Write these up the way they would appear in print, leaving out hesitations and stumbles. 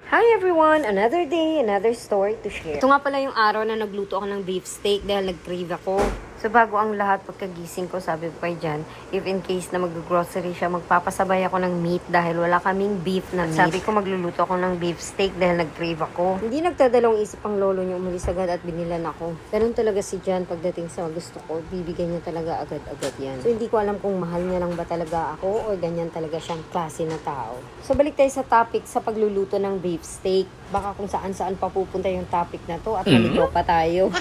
Hi everyone! Another day, another story to share. Ito nga pala yung araw na nagluto ako ng beef steak dahil nag-crave ako. So bago ang lahat, pagkagising ko, sabi ko kay Jan, if in case na mag-grocery siya, magpapasabay ako ng meat dahil wala kaming beef na meat. Sabi ko magluluto ako ng beef steak dahil nag-crave ako. Hindi nagdadalawang isip ang lolo niya, umalis agad at binilan ako. Ganun talaga si Jan pagdating sa gusto ko, bibigyan niya talaga agad-agad yan. So hindi ko alam kung mahal niya lang ba talaga ako o ganyan talaga siyang klase na tao. So balik tayo sa topic sa pagluluto ng beef steak. Baka kung saan-saan pa pupunta yung topic na to at nalito pa tayo.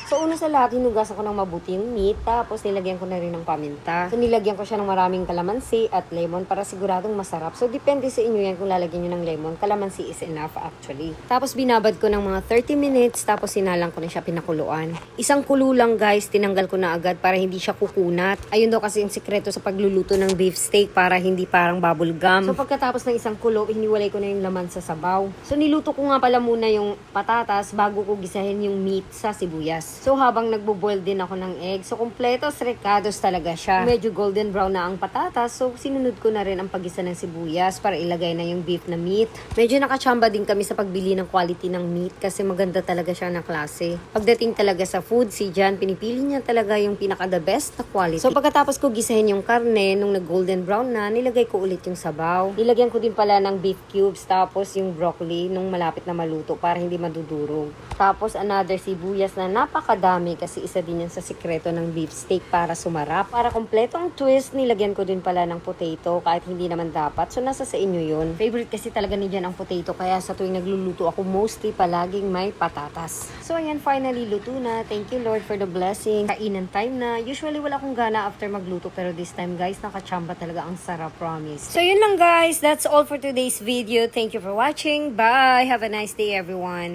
So una sa lahat, hinugasan ko ng mabuti yung meat, tapos nilagyan ko na rin ng paminta. So nilagyan ko siya ng maraming kalamansi at lemon para siguradong masarap. So depende sa inyo yan kung lalagyan nyo ng lemon. Kalamansi is enough actually. Tapos binabad ko ng mga 30 minutes, tapos sinalang ko na siya pinakuluan. Isang kulo lang guys, tinanggal ko na agad para hindi siya kukunat. Ayun daw kasi yung sikreto sa pagluluto ng beef steak para hindi parang bubble gum. So pagkatapos ng isang kulo, hiniwalay ko na yung laman sa sabaw. So niluto ko nga pala muna yung patatas bago ko gisahin yung meat sa sibuyas. So habang nagbo-boil din ako ng egg, so kompletos recados talaga siya. Medyo golden brown na ang patatas, so sinunod ko na rin ang paggisa ng sibuyas para ilagay na yung beef na meat. Medyo nakachamba din kami sa pagbili ng quality ng meat kasi maganda talaga siya na klase. Pagdating talaga sa food, si Jan, pinipili niya talaga yung pinaka the best na quality. So pagkatapos ko gisahin yung karne, nung nag-golden brown na, nilagay ko ulit yung sabaw. Nilagyan ko din pala ng beef cubes, tapos yung broccoli nung malapit na maluto para hindi madudurog. Tapos another sibuyas na napakadami kasi isa din yan sa sikreto ng beef steak para sumarap. Para kompleto ang twist, nilagyan ko din pala ng potato kahit hindi naman dapat. So nasa sa inyo yun. Favorite kasi talaga ni Jan ang potato kaya sa tuwing nagluluto ako mostly palaging may patatas. So ayan, finally luto na. Thank you Lord for the blessing. Kainan time na. Usually wala akong gana after magluto pero this time guys, nakachamba talaga ang sarap, promise. So yun lang guys, that's all for today's video. Thank you for watching. Bye! Have a nice day everyone.